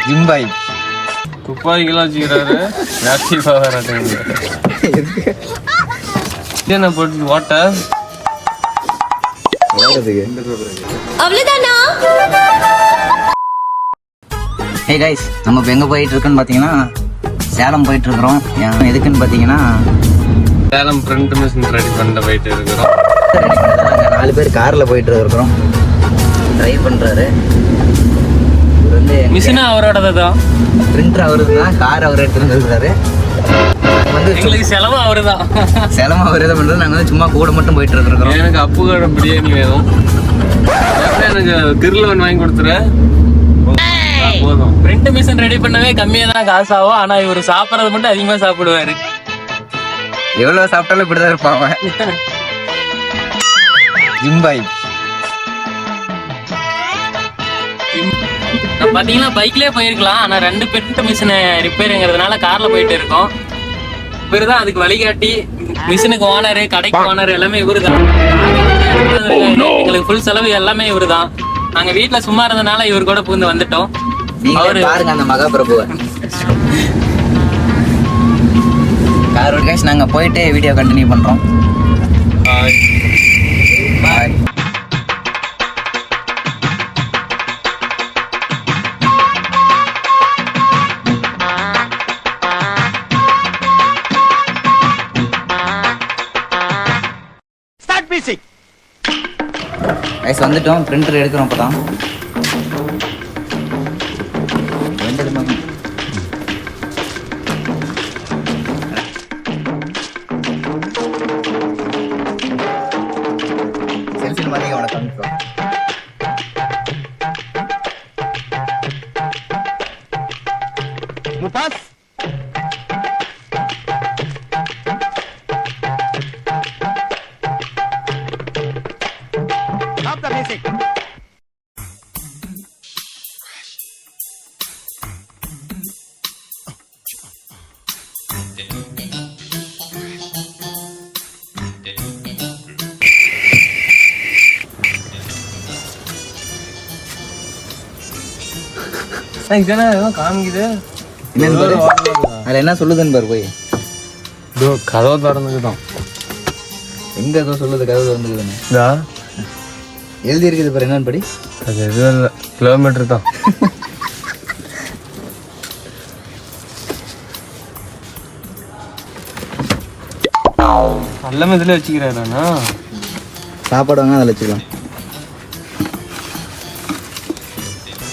ஜிம்பாய் துப்பாக்கிலாம் வச்சுக்கிறாரு. ஆக்டிவாக வர டைம்ல என்ன போட்டு ஓட்ட அவ்வளவுதானா? ஹே கைஸ், நம்ம இப்போ எங்கே போயிட்டு இருக்கோன்னு பார்த்தீங்கன்னா சேலம் போயிட்டு இருக்கிறோம். எதுக்குன்னு பார்த்தீங்கன்னா சேலம் பிரிண்ட் மிஷின் ரெடி பண்ண போயிட்டு இருக்கிறோம். 4 பேர் காரில் போயிட்டு இருக்கிறோம். ட்ரைவ் பண்ணுறாரு. இவர் வந்து மிஷினா அவரோடது தான், பிரிண்டர் அவரு தான், கார் அவர் எடுத்துட்டு வந்துருக்காரு. வந்து எங்களுக்கு செலவு அவரு தான், செலவு அவர் எதை பண்ணுறது. நாங்கள் வந்து சும்மா கூட மட்டும் போயிட்டு இருக்கிறோம். எனக்கு அப்பு கடை பிரியாணி வேணும். எனக்கு கிரில் வாங்கி கொடுத்துரு போதும். பிரிண்ட் மிஷின் ரெடி பண்ணவே கம்மியாக தான் காசு ஆகும். ஆனால் இவர் சாப்பிட்றது மட்டும் அதிகமாக சாப்பிடுவாரு. எவ்வளோ சாப்பிட்டாலும் இப்படிதான் இருப்பாங்க. ஜிம்பாய் பாத்தீங்கன்னா பைக்லயே போயிருக்கலாம். ஆனா 2 பிரிண்ட் மிஷின் ரிப்பேருங்கிறதுனால கார்ல போயிட்டு இருக்கோம். இவரு தான் அதுக்கு வழிகாட்டி. மிஷினுக்கு ஓனரு, கடைக்கு ஓனர் எல்லாமே இவரு தான். எங்களுக்கு ஃபுல் செலவு எல்லாமே இவரு தான். நாங்க வீட்டுல சும்மா இருந்தனால இவர் கூட புகுந்து வந்துட்டோம். அவரு பாருங்க அந்த மகாபிரபுவை. காரோட கேஷ் நாங்க போயிட்டு வீடியோ கண்டினியூ பண்றோம். பாய். கைஸ் வந்துட்டோம். பிரிண்டர் எடுக்கிறோம். அப்பதான் செல்ஃபில் மாதிரி அவனை காமிக்கிறோம். Mubas stop the music. காமிக்குது. அதுல என்ன சொல்லுதுன்னு பாரு போய். கதவு திறந்துக்குதான். எங்க ஏதோ சொல்லுது கதவு திறந்துக்குதுன்னு எழுதி இருக்குது பாரு. என்னன்னு படி. அது எதுவும் இல்லை, கிலோமீட்டர் தான். எல்லாமே இதுல வச்சுக்கிறாருண்ணா. சாப்பாடு வாங்க அதில் வச்சுக்கலாம்.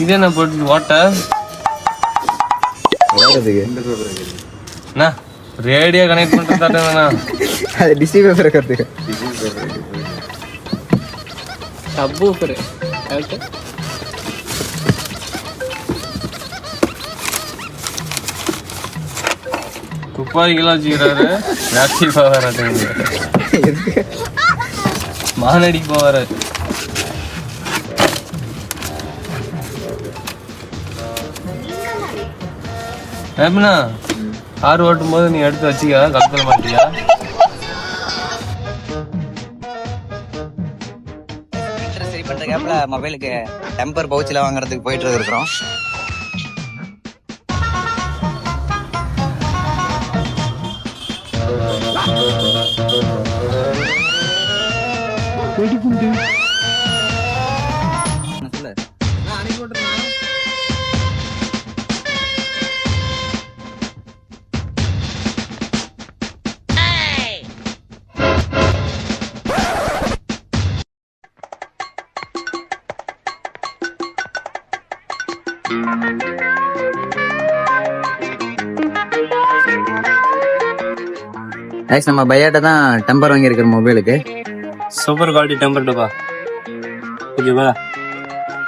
இது என்ன போட்டு ஓட்ட அண்ணா ரேடியோ கனெக்ட் பண்ணுறதாட்டா. அது டிசி பேப்பர் இருக்கிறதுக்கு சப்பூஃபர். துப்பாக்கிலாம் வச்சுக்கிறாரு. ஆக்டிவாக வர டைம்ல மானடி போவாரு. எப்படின்னா கார் ஓட்டும் போது நீ எடுத்து வச்சுக்க, கலப்பட மாட்டியா? சரி பண்ற கேப்ல மொபைலுக்கு டெம்பர் பவுச்சில் வாங்குறதுக்கு போயிட்டு இருக்கிறோம். நம்ம பையாட்ட தான் டெம்பர் வாங்கியிருக்கிற மொபைலுக்கு. சூப்பர் குவாலிட்டி டெம்பர் டப்பா. ஓகேவா?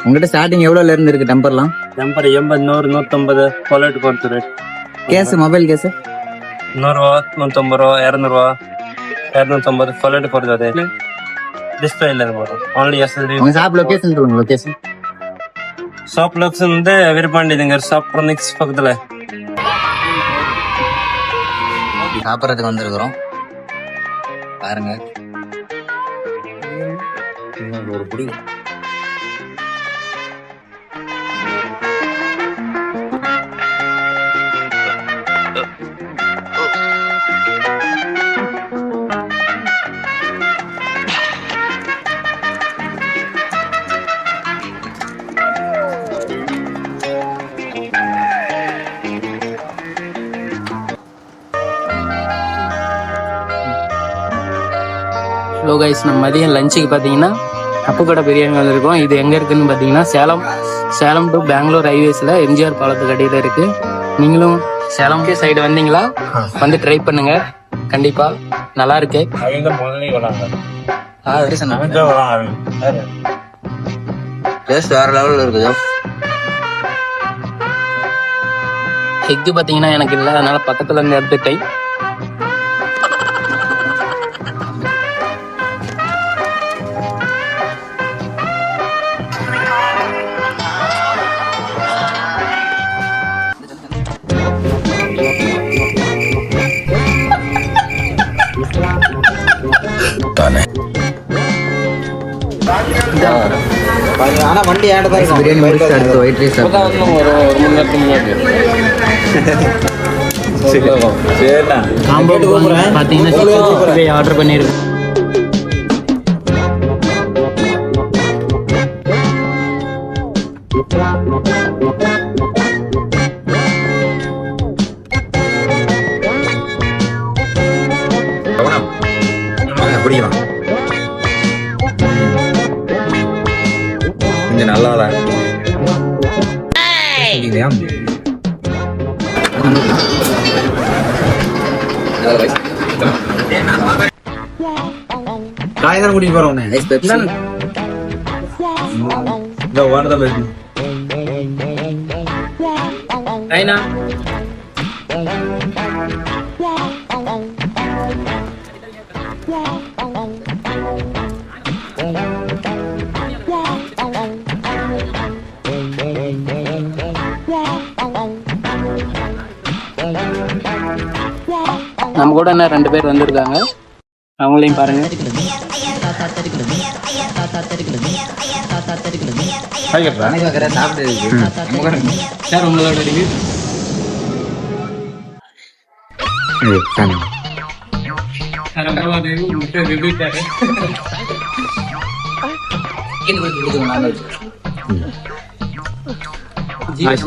உங்ககிட்ட ஸ்டார்டிங் எவ்வளோல இருந்து இருக்கு டெம்பர்லாம்? டெம்பர் 80, 100, 150 குவாலிட்டி பொறுத்து ரேட். கேஸ் மொபைல் கேஸ் 100 ரூபா, 150 ரூபா, 200 ரூபா, 250 குவாலிட்டி பொறுத்து. அது டிஸ்பிளே இல்லை போதும். Only SST. உங்க ஷாப் லொகேஷன் சொல்லுங்க. லொகேஷன் ஷாப் லொகேஷன் வந்து விருப்பாண்டிதுங்க. ஷாப் ப்ரொனிக்ஸ் பக்கத்துல. சாப்பிட்றதுக்கு வந்துருக்குறோம் பாருங்க. ஒரு புடி கைஸ், நம்ம மதியம் லஞ்சுக்கு பார்த்தீங்கன்னா அப்புக்கடை பிரியாணி வந்திருக்கோம். இது எங்கே இருக்குன்னு பார்த்தீங்கன்னா சேலம் டு பெங்களூர் ஹைவேஸில் எம்ஜிஆர் பாலத்துக்கு அடியில் இருக்குது. நீங்களும் சேலம்கே சைடு வந்தீங்களா வந்து ட்ரை பண்ணுங்க, கண்டிப்பாக நல்லா இருக்கு. டேஸ்ட் வேற லெவலில் இருக்குது. எக்கு பார்த்தீங்கன்னா எனக்கு இல்லை, அதனால பக்கத்தில் இருந்து எடுத்துட்டேன். ஆனா வண்டி ஏன்டா இருக்கு. பிரியாணி முடிச்சு அடுத்து ஒயிட் ரைஸ் ஒரு மணி நேரத்துக்கு முன்னாடி காம்போ பார்த்தீங்கன்னா ஆர்டர் பண்ணியிருக்கேன். பிடிக்கலாம் கொஞ்சம் நல்லா தான் காய்கறி குடி போறோம். நம்ம கூட என்ன 2 பேர் வந்திருக்காங்க, அவங்களையும் பாருங்க. சார் உங்களோட ரிவ்யூ.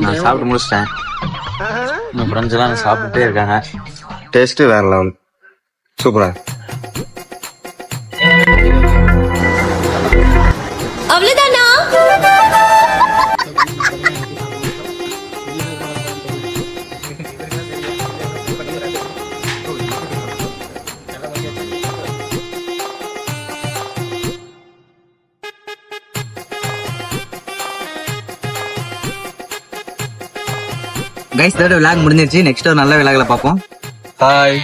நான் சாப்பிட்டு முடிச்சிட்டேன். என் ஃப்ரெண்ட்ஸ் எல்லாம் சாப்பிட்டுட்டே இருக்காங்க. டேஸ்ட் வேற லெவல், சூப்பரா. அவ்வளவுதானா? கைஸ், இதோட விளாக் முடிஞ்சிருச்சு. நெக்ஸ்ட் ஒரு நல்ல விளாக்ல பார்ப்போம். பாய்.